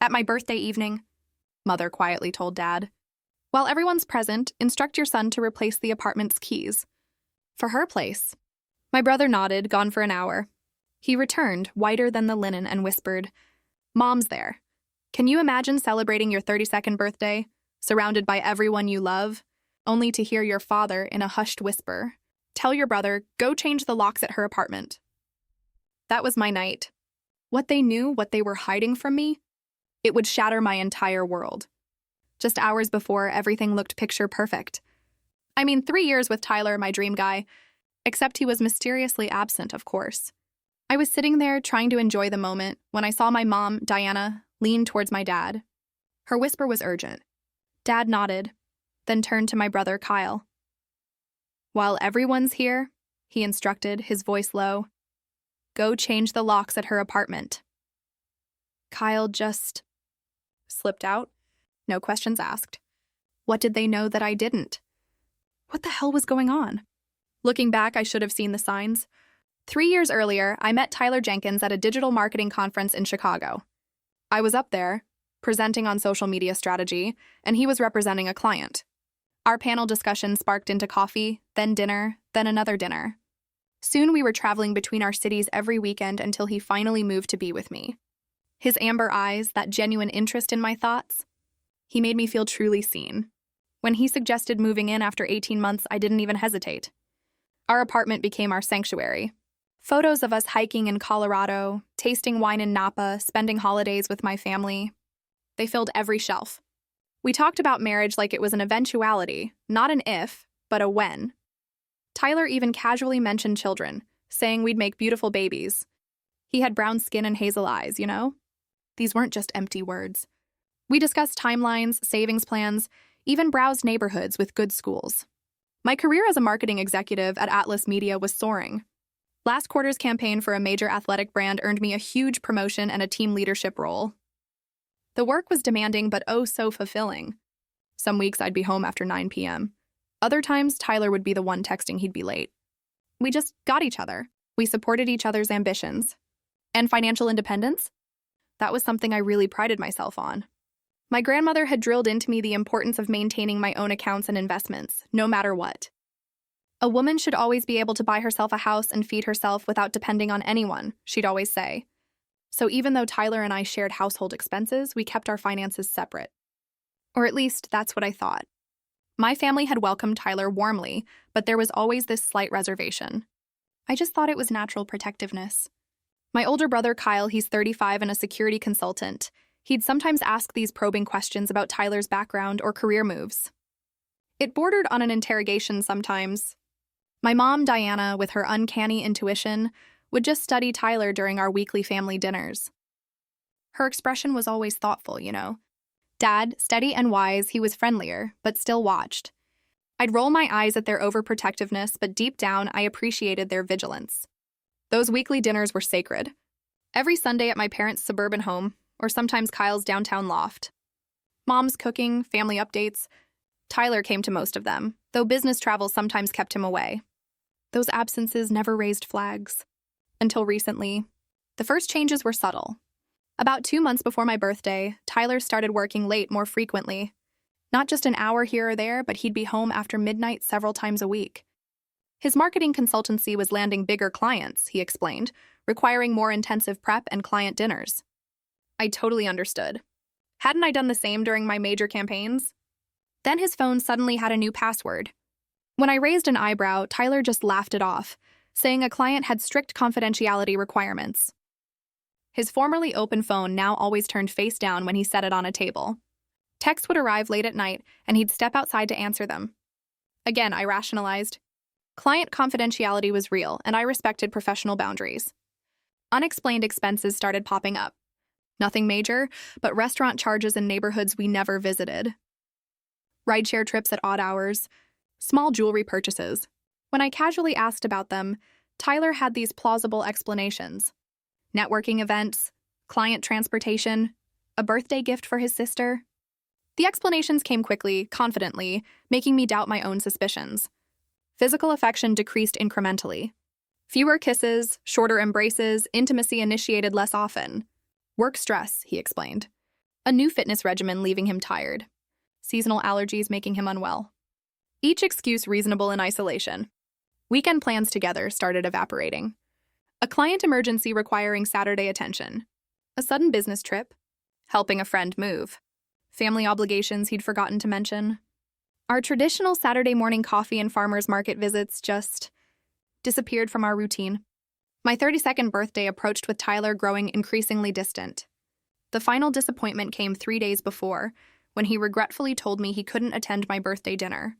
At my birthday evening, Mother quietly told Dad. While everyone's present, instruct your son to replace the apartment's keys. For her place. My brother nodded, gone for an hour. He returned, whiter than the linen, and whispered, Mom's there. Can you imagine celebrating your 32nd birthday, surrounded by everyone you love, only to hear your father, in a hushed whisper, tell your brother, go change the locks at her apartment? That was my night. What they knew, what they were hiding from me, it would shatter my entire world. Just hours before, everything looked picture perfect. 3 years with Tyler, my dream guy, except he was mysteriously absent, of course. I was sitting there trying to enjoy the moment when I saw my mom, Diana, lean towards my dad. Her whisper was urgent. Dad nodded, then turned to my brother, Kyle. While everyone's here, he instructed, his voice low, go change the locks at her apartment. Kyle just slipped out, no questions asked. What did they know that I didn't? What the hell was going on? Looking back, I should have seen the signs. 3 years earlier, I met Tyler Jenkins at a digital marketing conference in Chicago. I was up there, presenting on social media strategy, and he was representing a client. Our panel discussion sparked into coffee, then dinner, then another dinner. Soon we were traveling between our cities every weekend until he finally moved to be with me. His amber eyes, that genuine interest in my thoughts, he made me feel truly seen. When he suggested moving in after 18 months, I didn't even hesitate. Our apartment became our sanctuary. Photos of us hiking in Colorado, tasting wine in Napa, spending holidays with my family. They filled every shelf. We talked about marriage like it was an eventuality, not an if, but a when. Tyler even casually mentioned children, saying we'd make beautiful babies. He had brown skin and hazel eyes, you know? These weren't just empty words. We discussed timelines, savings plans, even browsed neighborhoods with good schools. My career as a marketing executive at Atlas Media was soaring. Last quarter's campaign for a major athletic brand earned me a huge promotion and a team leadership role. The work was demanding but oh so fulfilling. Some weeks I'd be home after 9 p.m. Other times, Tyler would be the one texting he'd be late. We just got each other. We supported each other's ambitions. And financial independence? That was something I really prided myself on. My grandmother had drilled into me the importance of maintaining my own accounts and investments, no matter what. A woman should always be able to buy herself a house and feed herself without depending on anyone, she'd always say. So even though Tyler and I shared household expenses, we kept our finances separate. Or at least, that's what I thought. My family had welcomed Tyler warmly, but there was always this slight reservation. I just thought it was natural protectiveness. My older brother, Kyle, he's 35 and a security consultant. He'd sometimes ask these probing questions about Tyler's background or career moves. It bordered on an interrogation sometimes. My mom, Diana, with her uncanny intuition, would just study Tyler during our weekly family dinners. Her expression was always thoughtful, you know. Dad, steady and wise, he was friendlier, but still watched. I'd roll my eyes at their overprotectiveness, but deep down, I appreciated their vigilance. Those weekly dinners were sacred. Every Sunday at my parents' suburban home, or sometimes Kyle's downtown loft. Mom's cooking, family updates. Tyler came to most of them, though business travel sometimes kept him away. Those absences never raised flags. Until recently. The first changes were subtle. About 2 months before my birthday, Tyler started working late more frequently. Not just an hour here or there, but he'd be home after midnight several times a week. His marketing consultancy was landing bigger clients, he explained, requiring more intensive prep and client dinners. I totally understood. Hadn't I done the same during my major campaigns? Then his phone suddenly had a new password. When I raised an eyebrow, Tyler just laughed it off, saying a client had strict confidentiality requirements. His formerly open phone now always turned face down when he set it on a table. Texts would arrive late at night, and he'd step outside to answer them. Again, I rationalized. Client confidentiality was real, and I respected professional boundaries. Unexplained expenses started popping up. Nothing major, but restaurant charges in neighborhoods we never visited. Rideshare trips at odd hours. Small jewelry purchases. When I casually asked about them, Tyler had these plausible explanations. Networking events, client transportation, a birthday gift for his sister. The explanations came quickly, confidently, making me doubt my own suspicions. Physical affection decreased incrementally. Fewer kisses, shorter embraces, intimacy initiated less often. Work stress, he explained. a new fitness regimen leaving him tired, seasonal allergies making him unwell. Each excuse reasonable in isolation. Weekend plans together started evaporating. A client emergency requiring Saturday attention. A sudden business trip. Helping a friend move. Family obligations he'd forgotten to mention. Our traditional Saturday morning coffee and farmers market visits just disappeared from our routine. My 32nd birthday approached with Tyler growing increasingly distant. The final disappointment came 3 days before, when he regretfully told me he couldn't attend my birthday dinner.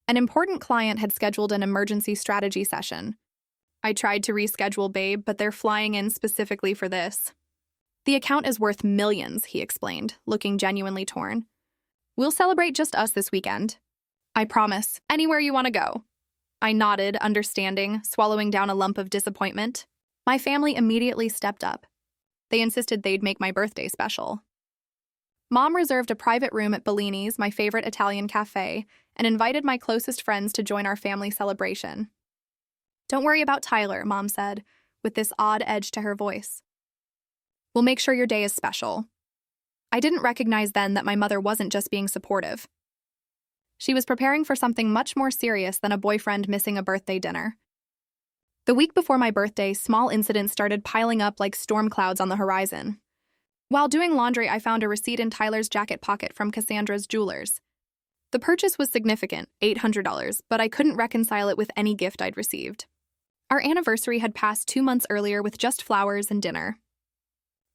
An important client had scheduled an emergency strategy session. I tried to reschedule Babe, but they're flying in specifically for this. The account is worth millions, he explained, looking genuinely torn. We'll celebrate just us this weekend. I promise. Anywhere you want to go. I nodded, understanding, swallowing down a lump of disappointment. My family immediately stepped up. They insisted they'd make my birthday special. Mom reserved a private room at Bellini's, my favorite Italian cafe, and invited my closest friends to join our family celebration. Don't worry about Tyler, Mom said, with this odd edge to her voice. We'll make sure your day is special. I didn't recognize then that my mother wasn't just being supportive. She was preparing for something much more serious than a boyfriend missing a birthday dinner. The week before my birthday, small incidents started piling up like storm clouds on the horizon. While doing laundry, I found a receipt in Tyler's jacket pocket from Cassandra's Jewelers. The purchase was significant, $800, but I couldn't reconcile it with any gift I'd received. Our anniversary had passed 2 months earlier with just flowers and dinner.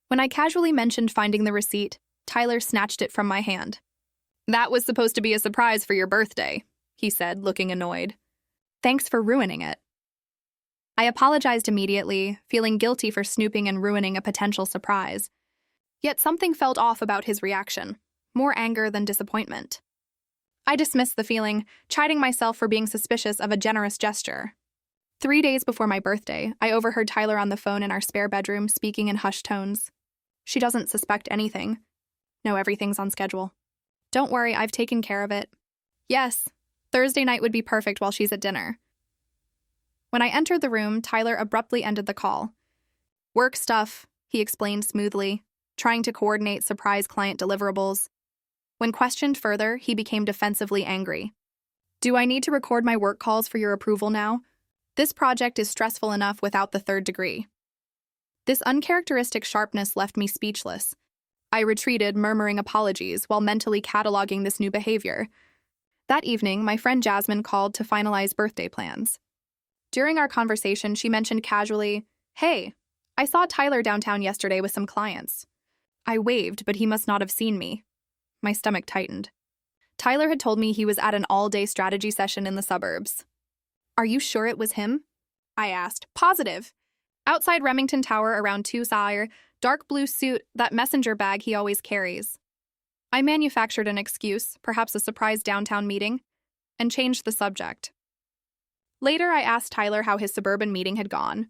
When I casually mentioned finding the receipt, Tyler snatched it from my hand. That was supposed to be a surprise for your birthday, he said, looking annoyed. Thanks for ruining it. I apologized immediately, feeling guilty for snooping and ruining a potential surprise. Yet something felt off about his reaction, more anger than disappointment. I dismissed the feeling, chiding myself for being suspicious of a generous gesture. 3 days before my birthday, I overheard Tyler on the phone in our spare bedroom speaking in hushed tones. She doesn't suspect anything. No, everything's on schedule. Don't worry, I've taken care of it. Yes, Thursday night would be perfect while she's at dinner. When I entered the room, Tyler abruptly ended the call. Work stuff, he explained smoothly, trying to coordinate surprise client deliverables. When questioned further, he became defensively angry. Do I need to record my work calls for your approval now? This project is stressful enough without the third degree. This uncharacteristic sharpness left me speechless. I retreated, murmuring apologies, while mentally cataloging this new behavior. That evening, my friend Jasmine called to finalize birthday plans. During our conversation, she mentioned casually, "Hey, I saw Tyler downtown yesterday with some clients." I waved, but he must not have seen me. My stomach tightened. Tyler had told me he was at an all-day strategy session in the suburbs. Are you sure it was him? I asked. Positive. Outside Remington Tower around 2 Sire, dark blue suit, that messenger bag he always carries. I manufactured an excuse, perhaps a surprise downtown meeting, and changed the subject. Later, I asked Tyler how his suburban meeting had gone.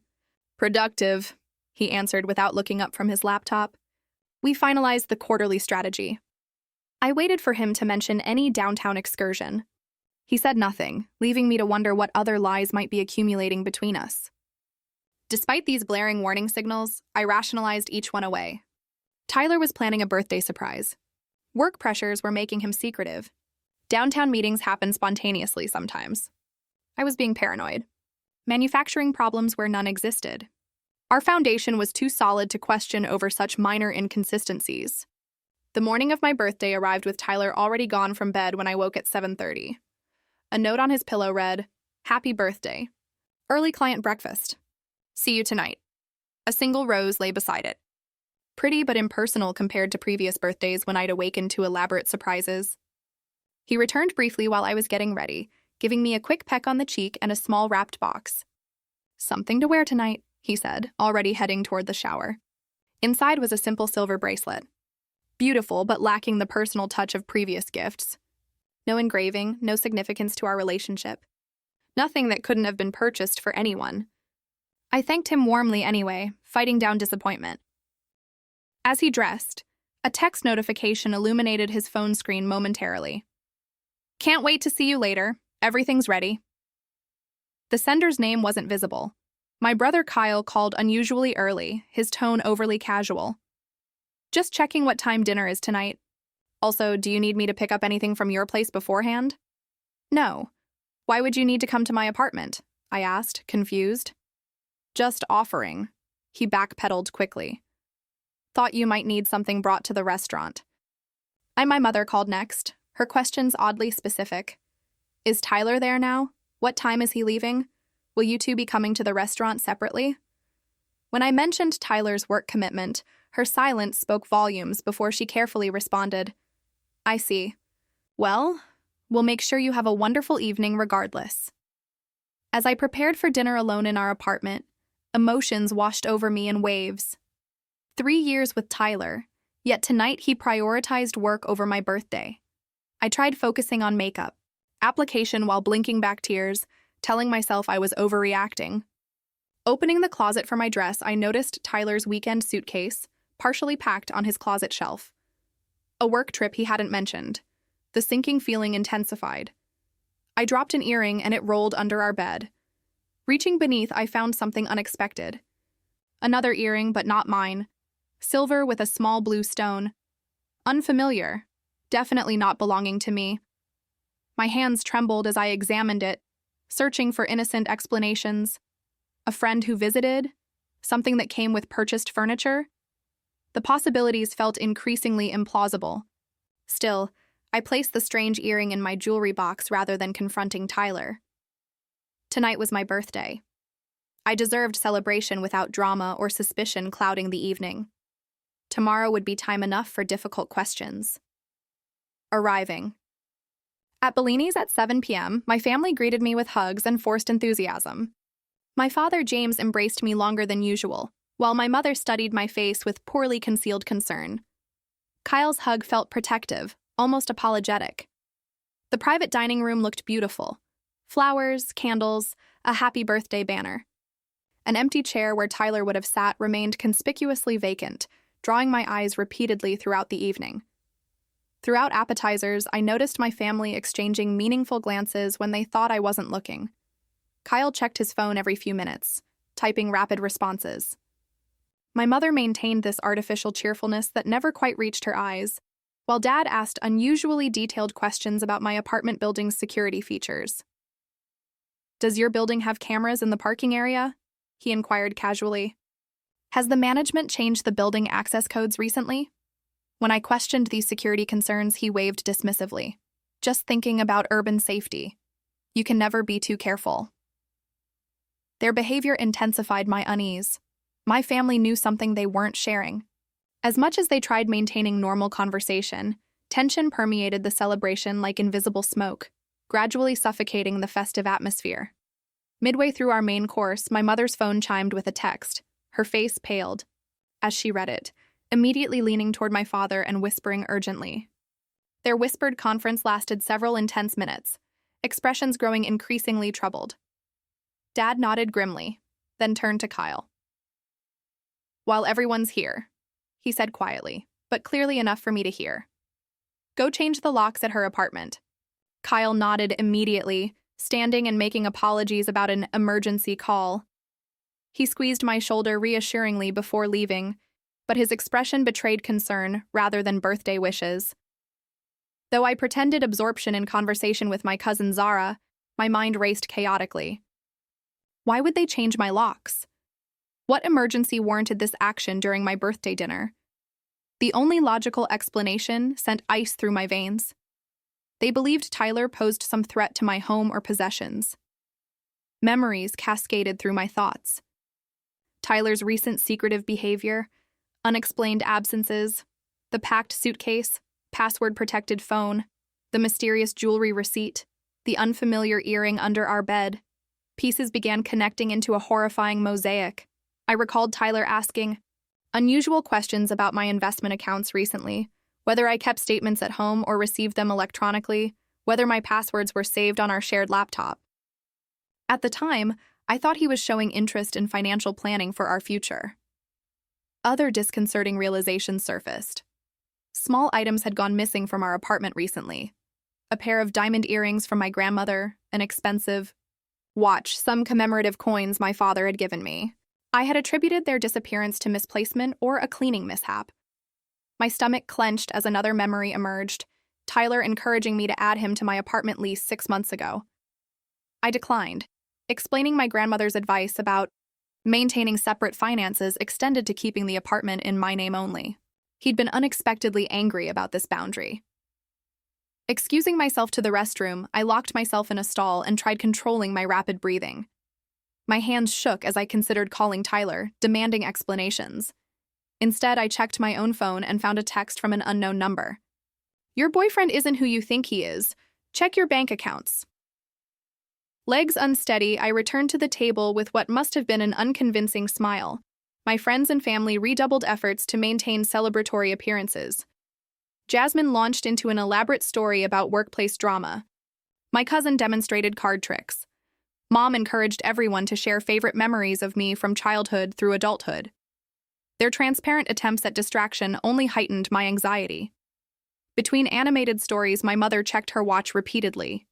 Productive, he answered without looking up from his laptop. We finalized the quarterly strategy. I waited for him to mention any downtown excursion. He said nothing, leaving me to wonder what other lies might be accumulating between us. Despite these glaring warning signals, I rationalized each one away. Tyler was planning a birthday surprise. Work pressures were making him secretive. Downtown meetings happen spontaneously sometimes. I was being paranoid. Manufacturing problems where none existed. Our foundation was too solid to question over such minor inconsistencies. The morning of my birthday arrived with Tyler already gone from bed when I woke at 7:30. A note on his pillow read, "Happy birthday. Early client breakfast. See you tonight." A single rose lay beside it. Pretty but impersonal compared to previous birthdays when I'd awakened to elaborate surprises. He returned briefly while I was getting ready, giving me a quick peck on the cheek and a small wrapped box. "Something to wear tonight," he said, already heading toward the shower. Inside was a simple silver bracelet. Beautiful, but lacking the personal touch of previous gifts. No engraving, no significance to our relationship. Nothing that couldn't have been purchased for anyone. I thanked him warmly anyway, fighting down disappointment. As he dressed, a text notification illuminated his phone screen momentarily. "Can't wait to see you later. Everything's ready." The sender's name wasn't visible. My brother Kyle called unusually early, his tone overly casual. Just checking what time dinner is tonight. Also, do you need me to pick up anything from your place beforehand? No. Why would you need to come to my apartment? I asked, confused. Just offering. He backpedaled quickly. Thought you might need something brought to the restaurant. My mother called next, her questions oddly specific. Is Tyler there now? What time is he leaving? Will you two be coming to the restaurant separately? When I mentioned Tyler's work commitment, her silence spoke volumes before she carefully responded. I see. Well, we'll make sure you have a wonderful evening regardless. As I prepared for dinner alone in our apartment, emotions washed over me in waves. 3 years with Tyler, yet tonight he prioritized work over my birthday. I tried focusing on makeup, application while blinking back tears, telling myself I was overreacting. Opening the closet for my dress, I noticed Tyler's weekend suitcase, partially packed on his closet shelf. A work trip he hadn't mentioned. The sinking feeling intensified. I dropped an earring and it rolled under our bed. Reaching beneath, I found something unexpected. Another earring, but not mine. Silver with a small blue stone. Unfamiliar. Definitely not belonging to me. My hands trembled as I examined it, searching for innocent explanations. A friend who visited? Something that came with purchased furniture? The possibilities felt increasingly implausible. Still, I placed the strange earring in my jewelry box rather than confronting Tyler. Tonight was my birthday. I deserved celebration without drama or suspicion clouding the evening. Tomorrow would be time enough for difficult questions. Arriving. At Bellini's at 7 p.m., my family greeted me with hugs and forced enthusiasm. My father, James, embraced me longer than usual, while my mother studied my face with poorly concealed concern. Kyle's hug felt protective, almost apologetic. The private dining room looked beautiful. Flowers, candles, a happy birthday banner. An empty chair where Tyler would have sat remained conspicuously vacant, drawing my eyes repeatedly throughout the evening. Throughout appetizers, I noticed my family exchanging meaningful glances when they thought I wasn't looking. Kyle checked his phone every few minutes, typing rapid responses. My mother maintained this artificial cheerfulness that never quite reached her eyes, while Dad asked unusually detailed questions about my apartment building's security features. Does your building have cameras in the parking area? He inquired casually. Has the management changed the building access codes recently? When I questioned these security concerns, he waved dismissively. Just thinking about urban safety. You can never be too careful. Their behavior intensified my unease. My family knew something they weren't sharing. As much as they tried maintaining normal conversation, tension permeated the celebration like invisible smoke, gradually suffocating the festive atmosphere. Midway through our main course, my mother's phone chimed with a text. Her face paled as she read it, immediately leaning toward my father and whispering urgently. Their whispered conference lasted several intense minutes, expressions growing increasingly troubled. Dad nodded grimly, then turned to Kyle. While everyone's here, he said quietly, but clearly enough for me to hear. Go change the locks at her apartment. Kyle nodded immediately, standing and making apologies about an emergency call. He squeezed my shoulder reassuringly before leaving, but his expression betrayed concern rather than birthday wishes. Though I pretended absorption in conversation with my cousin Zara, my mind raced chaotically. Why would they change my locks? What emergency warranted this action during my birthday dinner? The only logical explanation sent ice through my veins. They believed Tyler posed some threat to my home or possessions. Memories cascaded through my thoughts. Tyler's recent secretive behavior, unexplained absences, the packed suitcase, password-protected phone, the mysterious jewelry receipt, the unfamiliar earring under our bed. Pieces began connecting into a horrifying mosaic. I recalled Tyler asking unusual questions about my investment accounts recently, whether I kept statements at home or received them electronically, whether my passwords were saved on our shared laptop. At the time, I thought he was showing interest in financial planning for our future. Other disconcerting realizations surfaced. Small items had gone missing from our apartment recently. A pair of diamond earrings from my grandmother, an expensive watch, some commemorative coins my father had given me. I had attributed their disappearance to misplacement or a cleaning mishap. My stomach clenched as another memory emerged, Tyler encouraging me to add him to my apartment lease 6 months ago. I declined, explaining my grandmother's advice about maintaining separate finances extended to keeping the apartment in my name only. He'd been unexpectedly angry about this boundary. Excusing myself to the restroom, I locked myself in a stall and tried controlling my rapid breathing. My hands shook as I considered calling Tyler, demanding explanations. Instead, I checked my own phone and found a text from an unknown number. "Your boyfriend isn't who you think he is. Check your bank accounts." Legs unsteady, I returned to the table with what must have been an unconvincing smile. My friends and family redoubled efforts to maintain celebratory appearances. Jasmine launched into an elaborate story about workplace drama. My cousin demonstrated card tricks. Mom encouraged everyone to share favorite memories of me from childhood through adulthood. Their transparent attempts at distraction only heightened my anxiety. Between animated stories, my mother checked her watch repeatedly.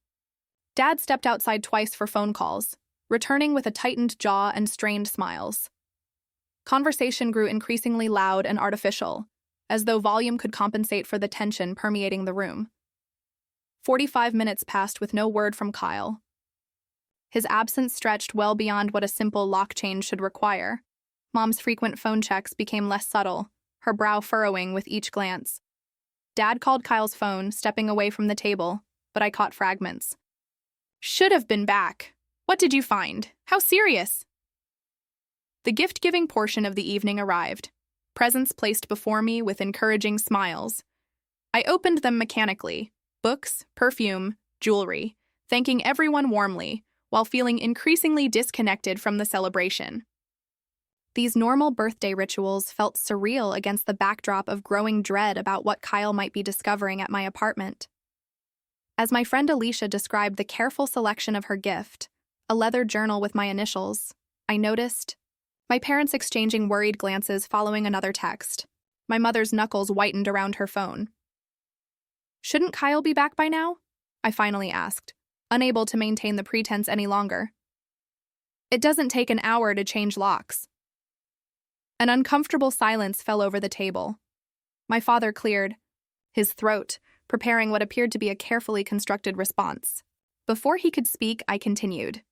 Dad stepped outside twice for phone calls, returning with a tightened jaw and strained smiles. Conversation grew increasingly loud and artificial, as though volume could compensate for the tension permeating the room. 45 minutes passed with no word from Kyle. His absence stretched well beyond what a simple lock change should require. Mom's frequent phone checks became less subtle, her brow furrowing with each glance. Dad called Kyle's phone, stepping away from the table, but I caught fragments. "Should have been back. What did you find? How serious?" The gift-giving portion of the evening arrived, presents placed before me with encouraging smiles. I opened them mechanically, books, perfume, jewelry, thanking everyone warmly, while feeling increasingly disconnected from the celebration. These normal birthday rituals felt surreal against the backdrop of growing dread about what Kyle might be discovering at my apartment. As my friend Alicia described the careful selection of her gift, a leather journal with my initials, I noticed my parents exchanging worried glances following another text. My mother's knuckles whitened around her phone. "Shouldn't Kyle be back by now?" I finally asked, unable to maintain the pretense any longer. "It doesn't take an hour to change locks." An uncomfortable silence fell over the table. My father cleared his throat, preparing what appeared to be a carefully constructed response. Before he could speak, I continued.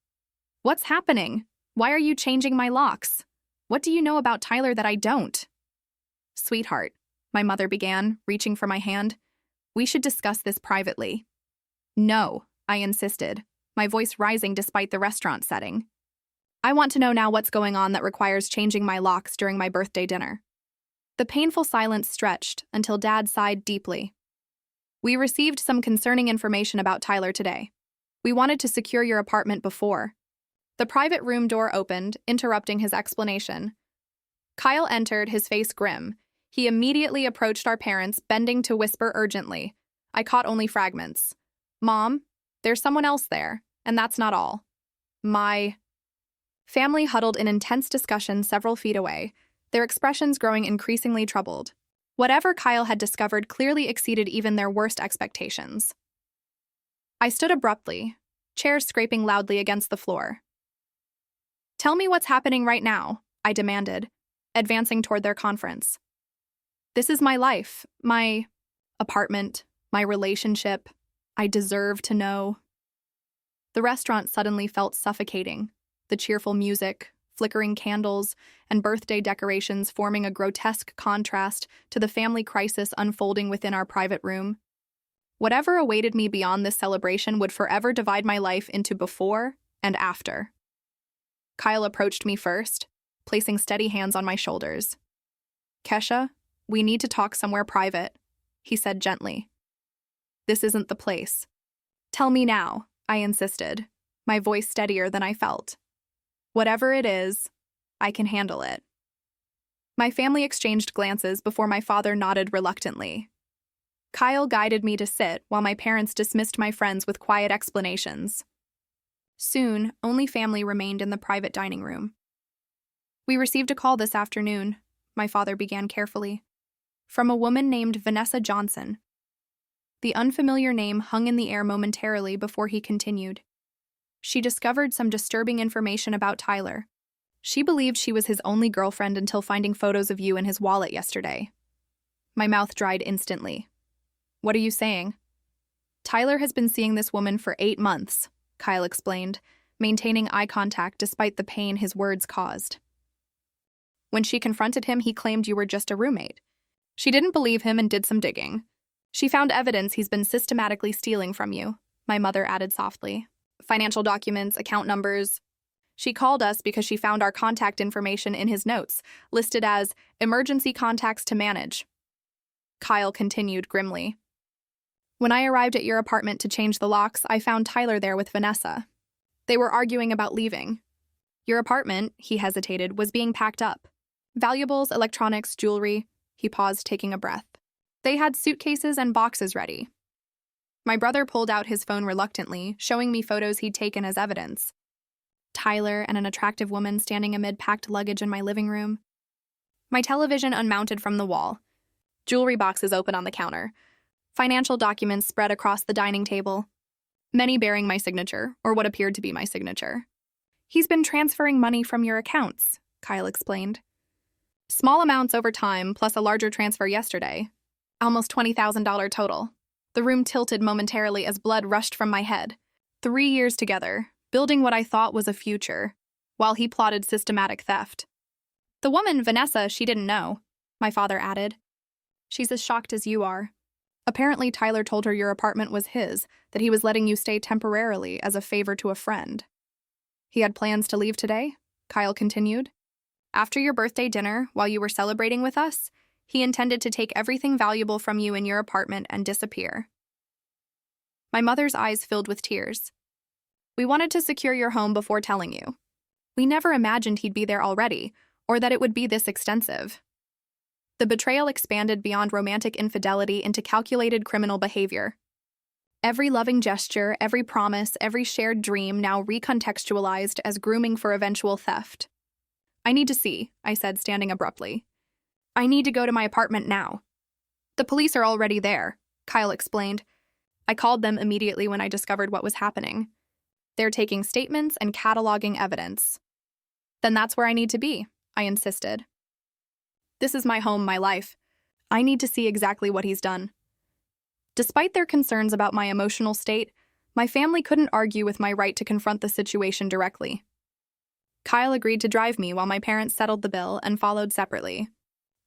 "What's happening? Why are you changing my locks? What do you know about Tyler that I don't?" "Sweetheart," my mother began, reaching for my hand, "we should discuss this privately." "No," I insisted, my voice rising despite the restaurant setting. "I want to know now what's going on that requires changing my locks during my birthday dinner." The painful silence stretched until Dad sighed deeply. "We received some concerning information about Tyler today. We wanted to secure your apartment before." The private room door opened, interrupting his explanation. Kyle entered, his face grim. He immediately approached our parents, bending to whisper urgently. I caught only fragments. "Mom, there's someone else there, and that's not all." My family huddled in intense discussion several feet away, their expressions growing increasingly troubled. Whatever Kyle had discovered clearly exceeded even their worst expectations. I stood abruptly, chairs scraping loudly against the floor. "Tell me what's happening right now," I demanded, advancing toward their conference. "This is my life, my apartment, my relationship. I deserve to know." The restaurant suddenly felt suffocating, the cheerful music, flickering candles, and birthday decorations forming a grotesque contrast to the family crisis unfolding within our private room. Whatever awaited me beyond this celebration would forever divide my life into before and after. Kyle approached me first, placing steady hands on my shoulders. "Kesha, we need to talk somewhere private," he said gently. "This isn't the place." "Tell me now," I insisted, my voice steadier than I felt. "Whatever it is, I can handle it." My family exchanged glances before my father nodded reluctantly. Kyle guided me to sit while my parents dismissed my friends with quiet explanations. Soon, only family remained in the private dining room. "We received a call this afternoon," my father began carefully, "from a woman named Vanessa Johnson." The unfamiliar name hung in the air momentarily before he continued. "She discovered some disturbing information about Tyler. She believed she was his only girlfriend until finding photos of you in his wallet yesterday." My mouth dried instantly. What are you saying? Tyler has been seeing this woman for 8 months, Kyle explained, maintaining eye contact despite the pain his words caused. When she confronted him, he claimed you were just a roommate. She didn't believe him and did some digging. She found evidence he's been systematically stealing from you, my mother added softly. Financial documents, account numbers. She called us because she found our contact information in his notes, listed as emergency contacts to manage. Kyle continued grimly. When I arrived at your apartment to change the locks, I found Tyler there with Vanessa. They were arguing about leaving. Your apartment, he hesitated, was being packed up. Valuables, electronics, jewelry. He paused, taking a breath. They had suitcases and boxes ready. My brother pulled out his phone reluctantly, showing me photos he'd taken as evidence. Tyler and an attractive woman standing amid packed luggage in my living room. My television unmounted from the wall. Jewelry boxes open on the counter. Financial documents spread across the dining table. Many bearing my signature, or what appeared to be my signature. He's been transferring money from your accounts, Kyle explained. Small amounts over time, plus a larger transfer yesterday. Almost $20,000 total. The room tilted momentarily as blood rushed from my head. 3 years together, building what I thought was a future, while he plotted systematic theft. The woman, Vanessa, she didn't know, my father added. She's as shocked as you are. Apparently, Tyler told her your apartment was his, that he was letting you stay temporarily as a favor to a friend. He had plans to leave today, Kyle continued. After your birthday dinner, while you were celebrating with us, he intended to take everything valuable from you in your apartment and disappear. My mother's eyes filled with tears. We wanted to secure your home before telling you. We never imagined he'd be there already, or that it would be this extensive. The betrayal expanded beyond romantic infidelity into calculated criminal behavior. Every loving gesture, every promise, every shared dream now recontextualized as grooming for eventual theft. I need to see, I said, standing abruptly. I need to go to my apartment now. The police are already there, Kyle explained. I called them immediately when I discovered what was happening. They're taking statements and cataloging evidence. Then that's where I need to be, I insisted. This is my home, my life. I need to see exactly what he's done. Despite their concerns about my emotional state, my family couldn't argue with my right to confront the situation directly. Kyle agreed to drive me while my parents settled the bill and followed separately.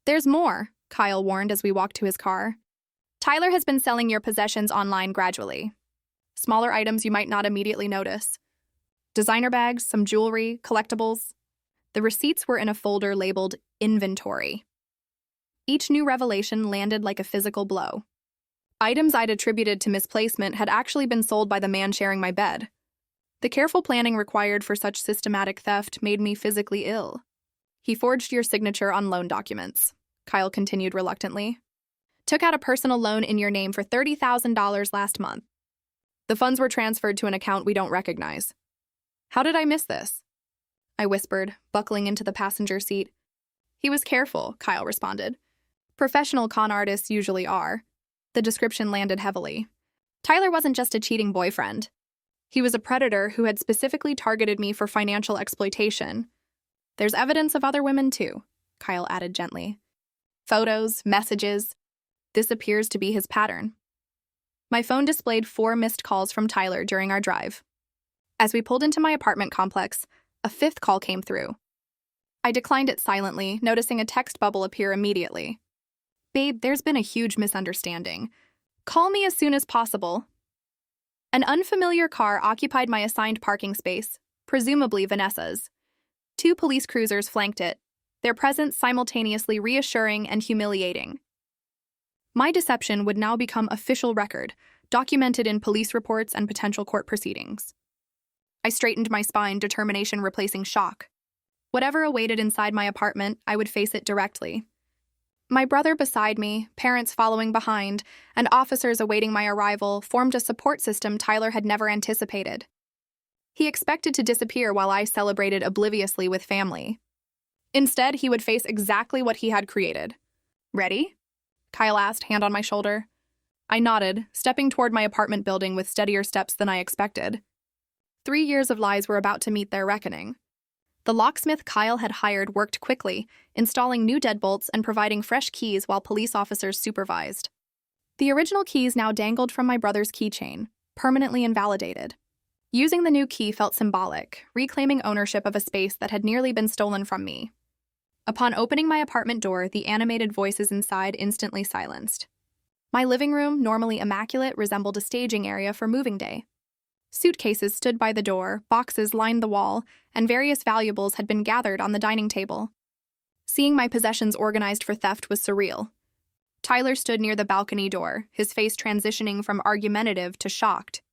There's more, Kyle warned as we walked to his car. Tyler has been selling your possessions online gradually. Smaller items you might not immediately notice. Designer bags, some jewelry, collectibles. The receipts were in a folder labeled Inventory. Each new revelation landed like a physical blow. Items I'd attributed to misplacement had actually been sold by the man sharing my bed. The careful planning required for such systematic theft made me physically ill. He forged your signature on loan documents, Kyle continued reluctantly. Took out a personal loan in your name for $30,000 last month. The funds were transferred to an account we don't recognize. How did I miss this? I whispered, buckling into the passenger seat. He was careful, Kyle responded. Professional con artists usually are. The description landed heavily. Tyler wasn't just a cheating boyfriend. He was a predator who had specifically targeted me for financial exploitation. There's evidence of other women too, Kyle added gently. Photos, messages. This appears to be his pattern. My phone displayed 4 missed calls from Tyler during our drive. As we pulled into my apartment complex, a 5th call came through. I declined it silently, noticing a text bubble appear immediately. Babe, there's been a huge misunderstanding. Call me as soon as possible. An unfamiliar car occupied my assigned parking space, presumably Vanessa's. 2 police cruisers flanked it, their presence simultaneously reassuring and humiliating. My deception would now become official record, documented in police reports and potential court proceedings. I straightened my spine, determination replacing shock. Whatever awaited inside my apartment, I would face it directly. My brother beside me, parents following behind, and officers awaiting my arrival formed a support system Tyler had never anticipated. He expected to disappear while I celebrated obliviously with family. Instead, he would face exactly what he had created. Ready? Kyle asked, hand on my shoulder. I nodded, stepping toward my apartment building with steadier steps than I expected. 3 years of lies were about to meet their reckoning. The locksmith Kyle had hired worked quickly, installing new deadbolts and providing fresh keys while police officers supervised. The original keys now dangled from my brother's keychain, permanently invalidated. Using the new key felt symbolic, reclaiming ownership of a space that had nearly been stolen from me. Upon opening my apartment door, the animated voices inside instantly silenced. My living room, normally immaculate, resembled a staging area for moving day. Suitcases stood by the door, boxes lined the wall, and various valuables had been gathered on the dining table. Seeing my possessions organized for theft was surreal. Tyler stood near the balcony door, his face transitioning from argumentative to shocked.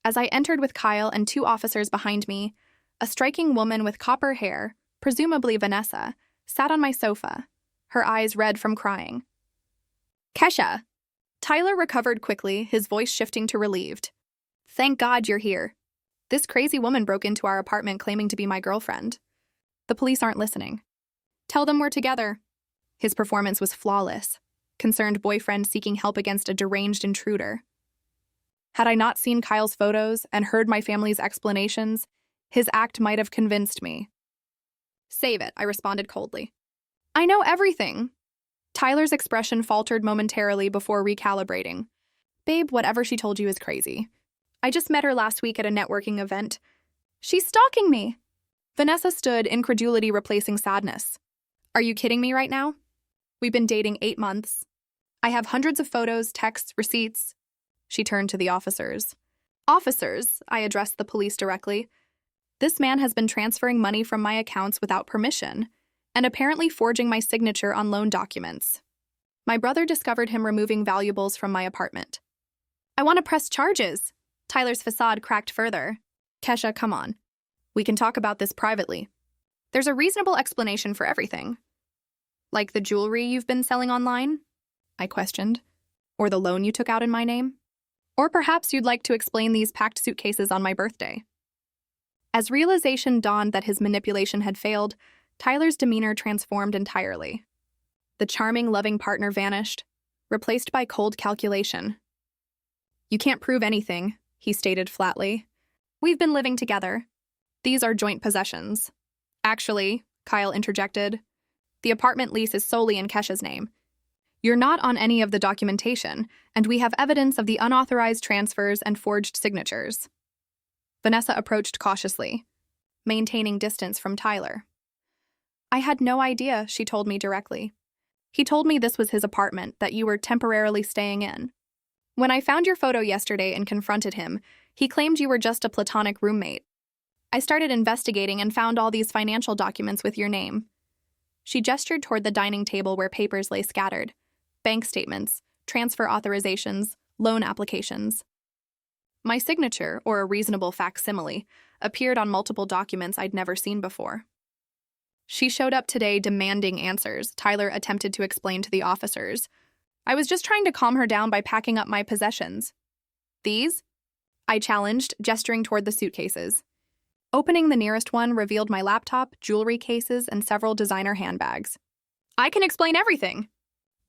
As I entered with Kyle and 2 officers behind me, a striking woman with copper hair, presumably Vanessa, sat on my sofa, her eyes red from crying. "Kesha!" Tyler recovered quickly, his voice shifting to relieved. "Thank God you're here. This crazy woman broke into our apartment claiming to be my girlfriend. The police aren't listening. Tell them we're together." His performance was flawless, concerned boyfriend seeking help against a deranged intruder. Had I not seen Kyle's photos and heard my family's explanations, his act might have convinced me. "Save it," I responded coldly. "I know everything." Tyler's expression faltered momentarily before recalibrating. "Babe, whatever she told you is crazy. I just met her last week at a networking event. She's stalking me." Vanessa stood, incredulity replacing sadness. "Are you kidding me right now? We've been dating 8 months. I have hundreds of photos, texts, receipts." She turned to the officers. "Officers," I addressed the police directly. "This man has been transferring money from my accounts without permission, and apparently forging my signature on loan documents. My brother discovered him removing valuables from my apartment." "I want to press charges." Tyler's facade cracked further. "Kesha, come on. We can talk about this privately. There's a reasonable explanation for everything." "Like the jewelry you've been selling online?" I questioned. "Or the loan you took out in my name? Or perhaps you'd like to explain these packed suitcases on my birthday." As realization dawned that his manipulation had failed, Tyler's demeanor transformed entirely. The charming, loving partner vanished, replaced by cold calculation. "You can't prove anything," he stated flatly. "We've been living together. These are joint possessions." "Actually," Kyle interjected, "the apartment lease is solely in Kesha's name. You're not on any of the documentation, and we have evidence of the unauthorized transfers and forged signatures." Vanessa approached cautiously, maintaining distance from Tyler. "I had no idea," she told me directly. "He told me this was his apartment that you were temporarily staying in. When I found your photo yesterday and confronted him, he claimed you were just a platonic roommate. I started investigating and found all these financial documents with your name." She gestured toward the dining table where papers lay scattered. Bank statements, transfer authorizations, loan applications. My signature, or a reasonable facsimile, appeared on multiple documents I'd never seen before. "She showed up today demanding answers," Tyler attempted to explain to the officers. "I was just trying to calm her down by packing up my possessions." "These?" I challenged, gesturing toward the suitcases. Opening the nearest one revealed my laptop, jewelry cases, and several designer handbags. "I can explain everything,"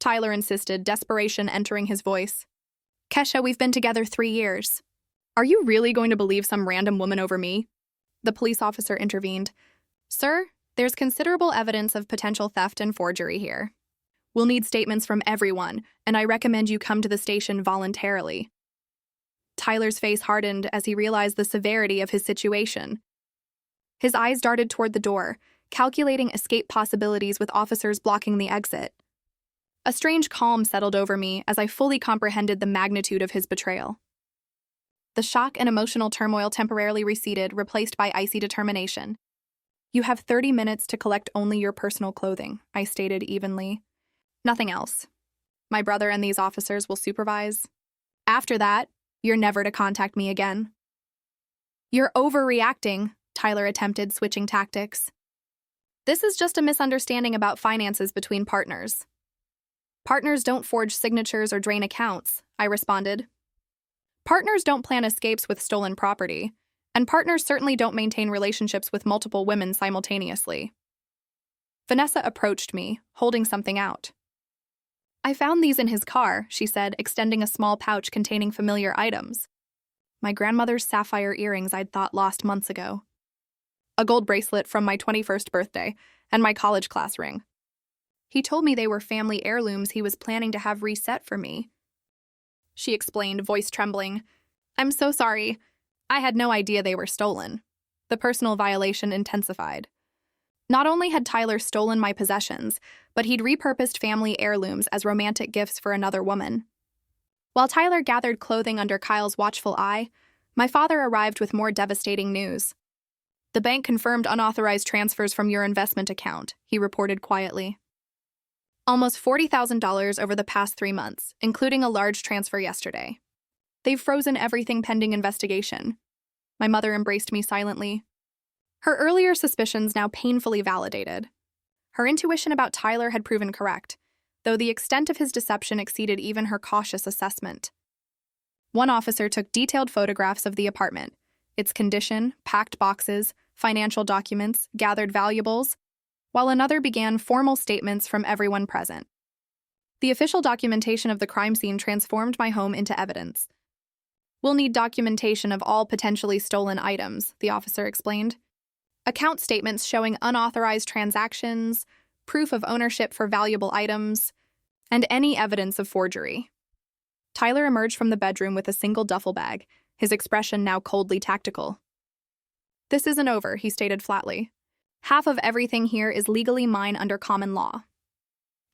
Tyler insisted, desperation entering his voice. "Kesha, we've been together 3 years. Are you really going to believe some random woman over me?" The police officer intervened. "Sir, there's considerable evidence of potential theft and forgery here. We'll need statements from everyone, and I recommend you come to the station voluntarily." Tyler's face hardened as he realized the severity of his situation. His eyes darted toward the door, calculating escape possibilities with officers blocking the exit. A strange calm settled over me as I fully comprehended the magnitude of his betrayal. The shock and emotional turmoil temporarily receded, replaced by icy determination. "You have 30 minutes to collect only your personal clothing," I stated evenly. "Nothing else. My brother and these officers will supervise. After that, you're never to contact me again." "You're overreacting," Tyler attempted, switching tactics. "This is just a misunderstanding about finances between partners." "Partners don't forge signatures or drain accounts," I responded. "Partners don't plan escapes with stolen property, and partners certainly don't maintain relationships with multiple women simultaneously." Vanessa approached me, holding something out. "I found these in his car," she said, extending a small pouch containing familiar items. My grandmother's sapphire earrings I'd thought lost months ago. a gold bracelet from my 21st birthday, and my college class ring. He told me they were family heirlooms he was planning to have reset for me. She explained, voice trembling. I'm so sorry. I had no idea they were stolen. The personal violation intensified. Not only had Tyler stolen my possessions, but he'd repurposed family heirlooms as romantic gifts for another woman. While Tyler gathered clothing under Kyle's watchful eye, my father arrived with more devastating news. The bank confirmed unauthorized transfers from your investment account, he reported quietly. Almost $40,000 over the past 3 months, including a large transfer yesterday. They've frozen everything pending investigation. My mother embraced me silently. Her earlier suspicions now painfully validated. Her intuition about Tyler had proven correct, though the extent of his deception exceeded even her cautious assessment. One officer took detailed photographs of the apartment, its condition, packed boxes, financial documents, gathered valuables, while another began formal statements from everyone present. The official documentation of the crime scene transformed my home into evidence. We'll need documentation of all potentially stolen items, the officer explained. Account statements showing unauthorized transactions, proof of ownership for valuable items, and any evidence of forgery. Tyler emerged from the bedroom with a single duffel bag, his expression now coldly tactical. This isn't over, he stated flatly. Half of everything here is legally mine under common law.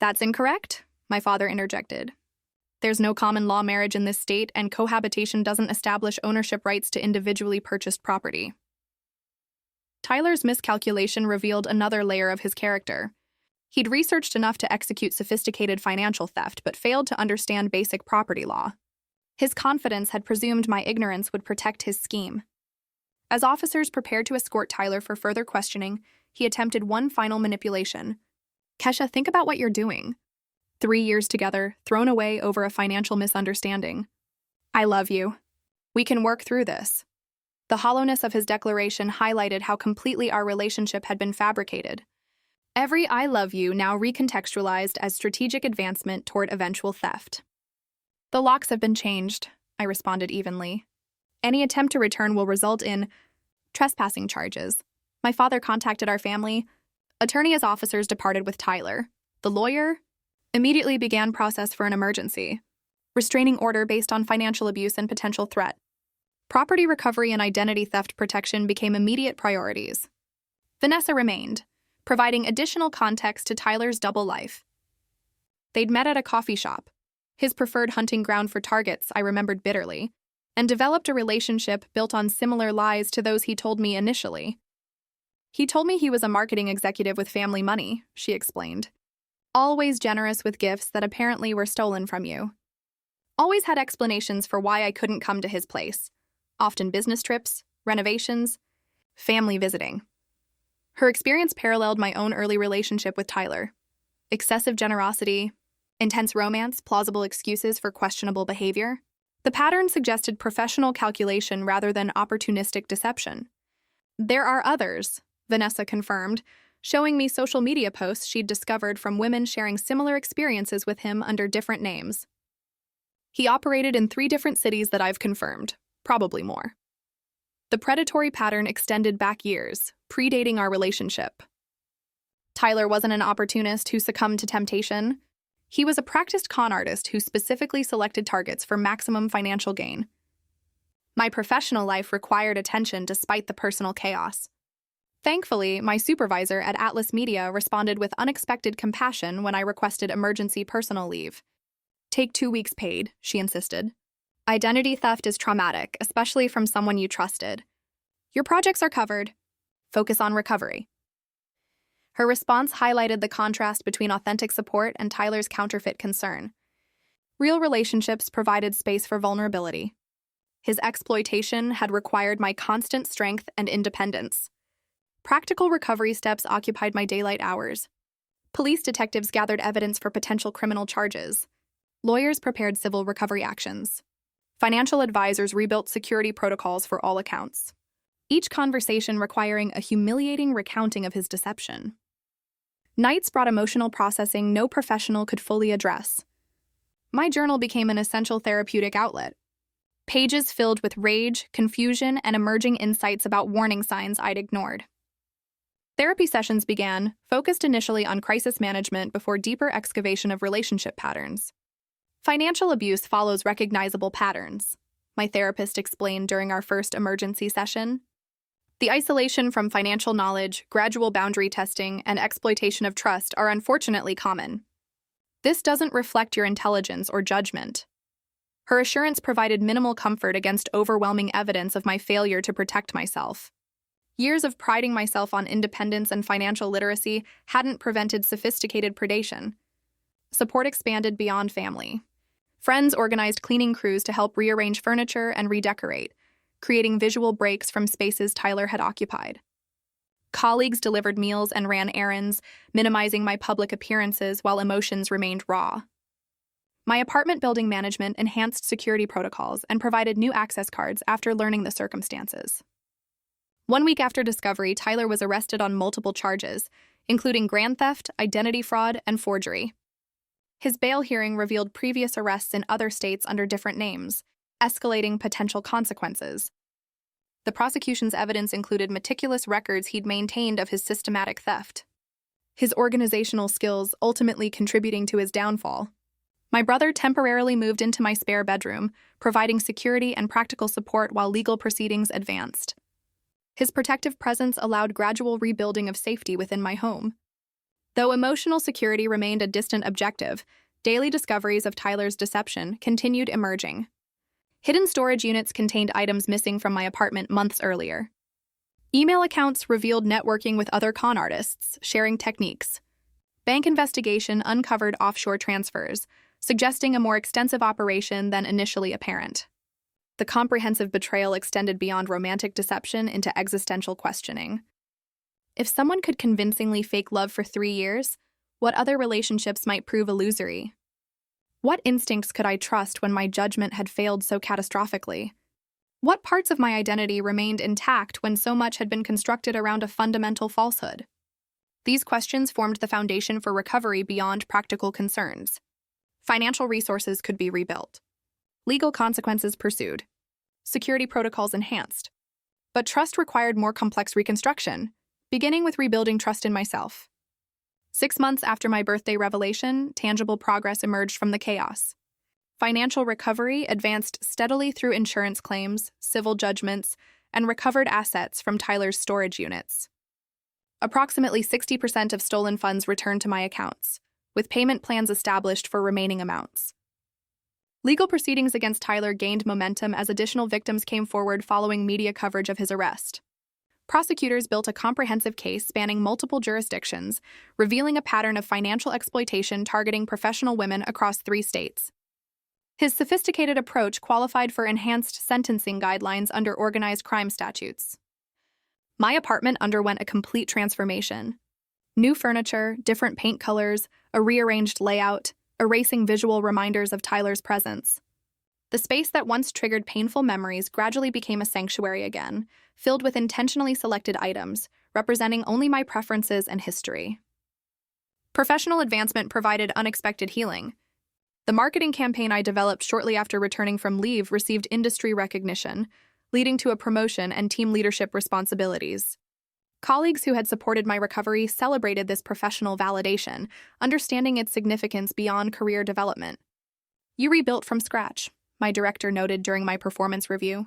That's incorrect, my father interjected. There's no common law marriage in this state, and cohabitation doesn't establish ownership rights to individually purchased property. Tyler's miscalculation revealed another layer of his character. He'd researched enough to execute sophisticated financial theft, but failed to understand basic property law. His confidence had presumed my ignorance would protect his scheme. As officers prepared to escort Tyler for further questioning, he attempted one final manipulation. Kesha, think about what you're doing. 3 years together, thrown away over a financial misunderstanding. I love you. We can work through this. The hollowness of his declaration highlighted how completely our relationship had been fabricated. Every I love you now recontextualized as strategic advancement toward eventual theft. The locks have been changed, I responded evenly. Any attempt to return will result in trespassing charges. My father contacted our family. Attorney as officers departed with Tyler. The lawyer immediately began process for an emergency. Restraining order based on financial abuse and potential threat. Property recovery and identity theft protection became immediate priorities. Vanessa remained, providing additional context to Tyler's double life. They'd met at a coffee shop, his preferred hunting ground for targets, I remembered bitterly, and developed a relationship built on similar lies to those he told me initially. He told me he was a marketing executive with family money, she explained. Always generous with gifts that apparently were stolen from you. Always had explanations for why I couldn't come to his place. Often business trips, renovations, family visiting. Her experience paralleled my own early relationship with Tyler. Excessive generosity, intense romance, plausible excuses for questionable behavior. The pattern suggested professional calculation rather than opportunistic deception. There are others, Vanessa confirmed, showing me social media posts she'd discovered from women sharing similar experiences with him under different names. He operated in 3 different cities that I've confirmed, probably more. The predatory pattern extended back years, predating our relationship. Tyler wasn't an opportunist who succumbed to temptation. He was a practiced con artist who specifically selected targets for maximum financial gain. My professional life required attention despite the personal chaos. Thankfully, my supervisor at Atlas Media responded with unexpected compassion when I requested emergency personal leave. Take 2 weeks paid, she insisted. Identity theft is traumatic, especially from someone you trusted. Your projects are covered. Focus on recovery. Her response highlighted the contrast between authentic support and Tyler's counterfeit concern. Real relationships provided space for vulnerability. His exploitation had required my constant strength and independence. Practical recovery steps occupied my daylight hours. Police detectives gathered evidence for potential criminal charges. Lawyers prepared civil recovery actions. Financial advisors rebuilt security protocols for all accounts. Each conversation requiring a humiliating recounting of his deception. Nights brought emotional processing no professional could fully address. My journal became an essential therapeutic outlet. Pages filled with rage, confusion, and emerging insights about warning signs I'd ignored. Therapy sessions began, focused initially on crisis management before deeper excavation of relationship patterns. Financial abuse follows recognizable patterns, my therapist explained during our first emergency session. The isolation from financial knowledge, gradual boundary testing, and exploitation of trust are unfortunately common. This doesn't reflect your intelligence or judgment. Her assurance provided minimal comfort against overwhelming evidence of my failure to protect myself. Years of priding myself on independence and financial literacy hadn't prevented sophisticated predation. Support expanded beyond family. Friends organized cleaning crews to help rearrange furniture and redecorate, creating visual breaks from spaces Tyler had occupied. Colleagues delivered meals and ran errands, minimizing my public appearances while emotions remained raw. My apartment building management enhanced security protocols and provided new access cards after learning the circumstances. 1 week after discovery, Tyler was arrested on multiple charges, including grand theft, identity fraud, and forgery. His bail hearing revealed previous arrests in other states under different names, escalating potential consequences. The prosecution's evidence included meticulous records he'd maintained of his systematic theft, his organizational skills ultimately contributing to his downfall. My brother temporarily moved into my spare bedroom, providing security and practical support while legal proceedings advanced. His protective presence allowed gradual rebuilding of safety within my home. Though emotional security remained a distant objective, daily discoveries of Tyler's deception continued emerging. Hidden storage units contained items missing from my apartment months earlier. Email accounts revealed networking with other con artists, sharing techniques. Bank investigation uncovered offshore transfers, suggesting a more extensive operation than initially apparent. The comprehensive betrayal extended beyond romantic deception into existential questioning. If someone could convincingly fake love for 3 years, what other relationships might prove illusory? What instincts could I trust when my judgment had failed so catastrophically? What parts of my identity remained intact when so much had been constructed around a fundamental falsehood? These questions formed the foundation for recovery beyond practical concerns. Financial resources could be rebuilt. Legal consequences pursued. Security protocols enhanced. But trust required more complex reconstruction, beginning with rebuilding trust in myself. 6 months after my birthday revelation, tangible progress emerged from the chaos. Financial recovery advanced steadily through insurance claims, civil judgments, and recovered assets from Tyler's storage units. Approximately 60% of stolen funds returned to my accounts, with payment plans established for remaining amounts. Legal proceedings against Tyler gained momentum as additional victims came forward following media coverage of his arrest. Prosecutors built a comprehensive case spanning multiple jurisdictions, revealing a pattern of financial exploitation targeting professional women across 3 states. His sophisticated approach qualified for enhanced sentencing guidelines under organized crime statutes. My apartment underwent a complete transformation. New furniture, different paint colors, a rearranged layout, erasing visual reminders of Tyler's presence. The space that once triggered painful memories gradually became a sanctuary again, filled with intentionally selected items, representing only my preferences and history. Professional advancement provided unexpected healing. The marketing campaign I developed shortly after returning from leave received industry recognition, leading to a promotion and team leadership responsibilities. Colleagues who had supported my recovery celebrated this professional validation, understanding its significance beyond career development. "You rebuilt from scratch," my director noted during my performance review.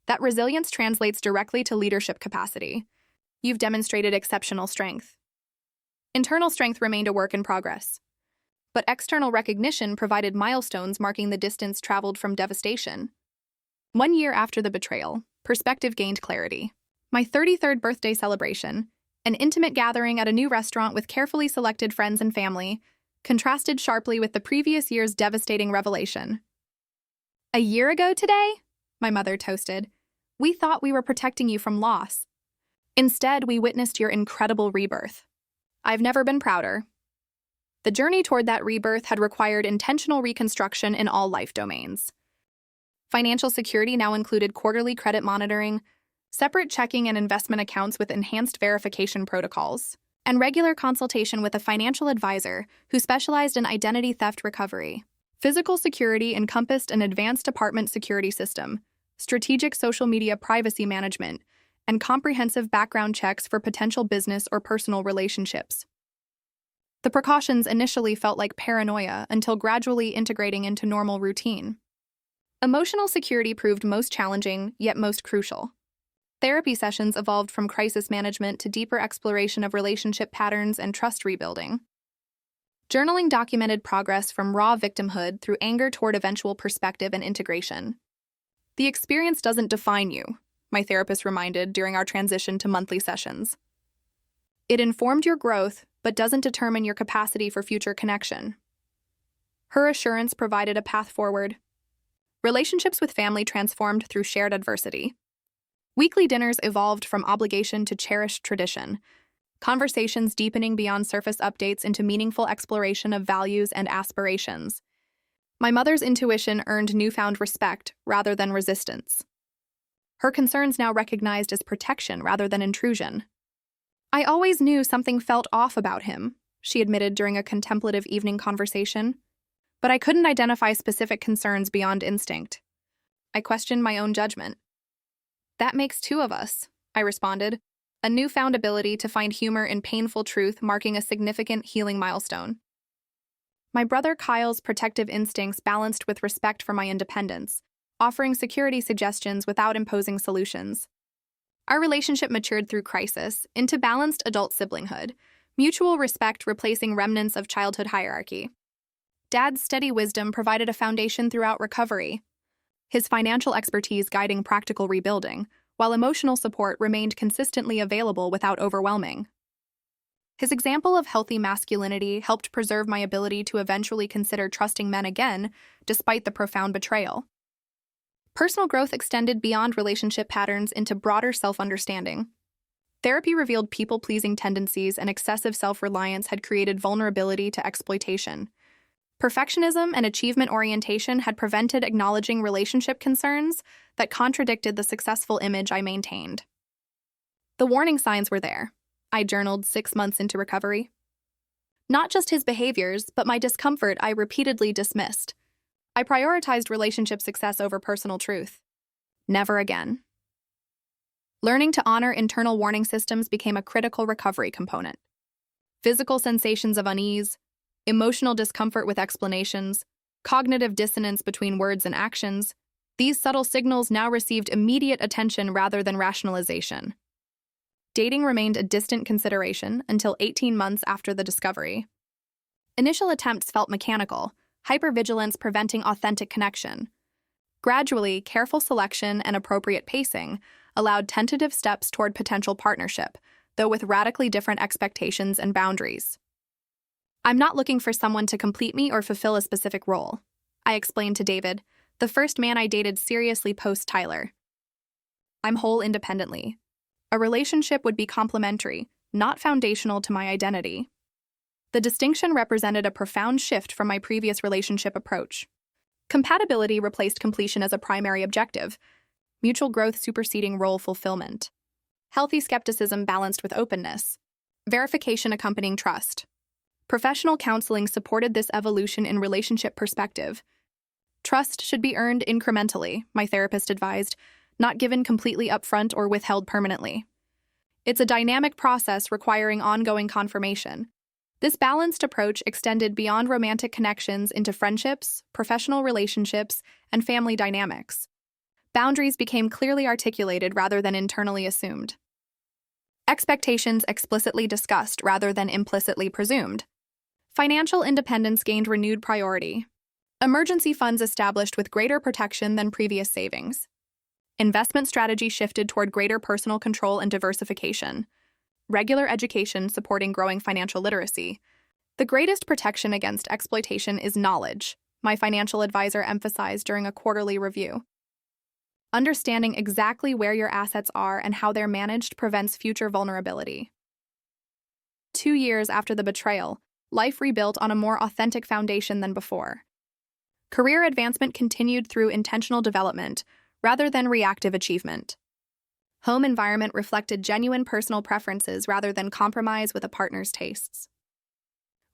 That resilience translates directly to leadership capacity. You've demonstrated exceptional strength. Internal strength remained a work in progress, but external recognition provided milestones marking the distance traveled from devastation. 1 year after the betrayal, perspective gained clarity. My 33rd birthday celebration, an intimate gathering at a new restaurant with carefully selected friends and family, contrasted sharply with the previous year's devastating revelation. "A year ago today," my mother toasted, "we thought we were protecting you from loss. Instead, we witnessed your incredible rebirth. I've never been prouder." The journey toward that rebirth had required intentional reconstruction in all life domains. Financial security now included quarterly credit monitoring, separate checking and investment accounts with enhanced verification protocols, and regular consultation with a financial advisor who specialized in identity theft recovery. Physical security encompassed an advanced apartment security system, strategic social media privacy management, and comprehensive background checks for potential business or personal relationships. The precautions initially felt like paranoia until gradually integrating into normal routine. Emotional security proved most challenging, yet most crucial. Therapy sessions evolved from crisis management to deeper exploration of relationship patterns and trust rebuilding. Journaling documented progress from raw victimhood through anger toward eventual perspective and integration. The experience doesn't define you, my therapist reminded during our transition to monthly sessions. It informed your growth, but doesn't determine your capacity for future connection. Her assurance provided a path forward. Relationships with family transformed through shared adversity. Weekly dinners evolved from obligation to cherished tradition, conversations deepening beyond surface updates into meaningful exploration of values and aspirations. My mother's intuition earned newfound respect rather than resistance. Her concerns now recognized as protection rather than intrusion. I always knew something felt off about him, she admitted during a contemplative evening conversation, but I couldn't identify specific concerns beyond instinct. I questioned my own judgment. That makes two of us, I responded, a newfound ability to find humor in painful truth marking a significant healing milestone. My brother Kyle's protective instincts balanced with respect for my independence, offering security suggestions without imposing solutions. Our relationship matured through crisis into balanced adult siblinghood, mutual respect replacing remnants of childhood hierarchy. Dad's steady wisdom provided a foundation throughout recovery, his financial expertise guiding practical rebuilding, while emotional support remained consistently available without overwhelming. His example of healthy masculinity helped preserve my ability to eventually consider trusting men again, despite the profound betrayal. Personal growth extended beyond relationship patterns into broader self-understanding. Therapy revealed people-pleasing tendencies and excessive self-reliance had created vulnerability to exploitation. Perfectionism and achievement orientation had prevented acknowledging relationship concerns that contradicted the successful image I maintained. The warning signs were there. I journaled 6 months into recovery. Not just his behaviors, but my discomfort I repeatedly dismissed. I prioritized relationship success over personal truth. Never again. Learning to honor internal warning systems became a critical recovery component. Physical sensations of unease, emotional discomfort with explanations, cognitive dissonance between words and actions, these subtle signals now received immediate attention rather than rationalization. Dating remained a distant consideration until 18 months after the discovery. Initial attempts felt mechanical, hypervigilance preventing authentic connection. Gradually, careful selection and appropriate pacing allowed tentative steps toward potential partnership, though with radically different expectations and boundaries. I'm not looking for someone to complete me or fulfill a specific role, I explained to David, the first man I dated seriously post-Tyler. I'm whole independently. A relationship would be complementary, not foundational to my identity. The distinction represented a profound shift from my previous relationship approach. Compatibility replaced completion as a primary objective, mutual growth superseding role fulfillment. Healthy skepticism balanced with openness. Verification accompanying trust. Professional counseling supported this evolution in relationship perspective. Trust should be earned incrementally, my therapist advised, not given completely upfront or withheld permanently. It's a dynamic process requiring ongoing confirmation. This balanced approach extended beyond romantic connections into friendships, professional relationships, and family dynamics. Boundaries became clearly articulated rather than internally assumed. Expectations explicitly discussed rather than implicitly presumed. Financial independence gained renewed priority. Emergency funds established with greater protection than previous savings. Investment strategy shifted toward greater personal control and diversification. Regular education supporting growing financial literacy. The greatest protection against exploitation is knowledge, my financial advisor emphasized during a quarterly review. Understanding exactly where your assets are and how they're managed prevents future vulnerability. 2 years after the betrayal, life rebuilt on a more authentic foundation than before. Career advancement continued through intentional development rather than reactive achievement. Home environment reflected genuine personal preferences rather than compromise with a partner's tastes.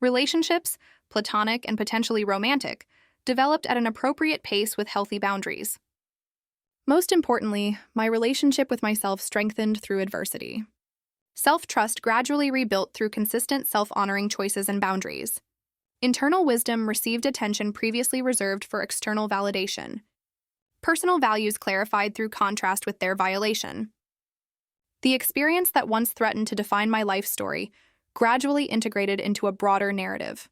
Relationships, platonic and potentially romantic, developed at an appropriate pace with healthy boundaries. Most importantly, my relationship with myself strengthened through adversity. Self-trust gradually rebuilt through consistent self-honoring choices and boundaries. Internal wisdom received attention previously reserved for external validation. Personal values clarified through contrast with their violation. The experience that once threatened to define my life story gradually integrated into a broader narrative.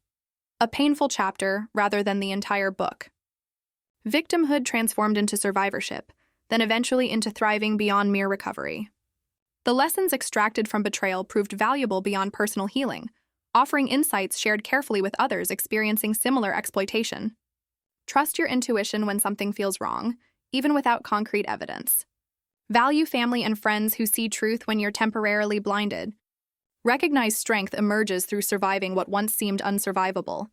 A painful chapter rather than the entire book. Victimhood transformed into survivorship, then eventually into thriving beyond mere recovery. The lessons extracted from betrayal proved valuable beyond personal healing, offering insights shared carefully with others experiencing similar exploitation. Trust your intuition when something feels wrong, even without concrete evidence. Value family and friends who see truth when you're temporarily blinded. Recognize strength emerges through surviving what once seemed unsurvivable.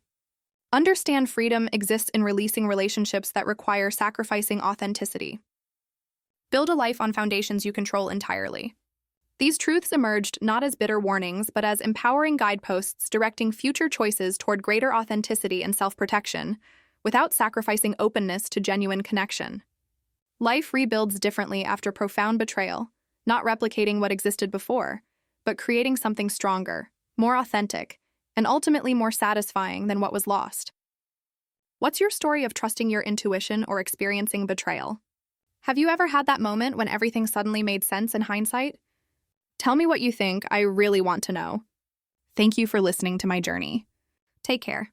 Understand freedom exists in releasing relationships that require sacrificing authenticity. Build a life on foundations you control entirely. These truths emerged not as bitter warnings, but as empowering guideposts directing future choices toward greater authenticity and self-protection, without sacrificing openness to genuine connection. Life rebuilds differently after profound betrayal, not replicating what existed before, but creating something stronger, more authentic, and ultimately more satisfying than what was lost. What's your story of trusting your intuition or experiencing betrayal? Have you ever had that moment when everything suddenly made sense in hindsight? Tell me what you think. I really want to know. Thank you for listening to my journey. Take care.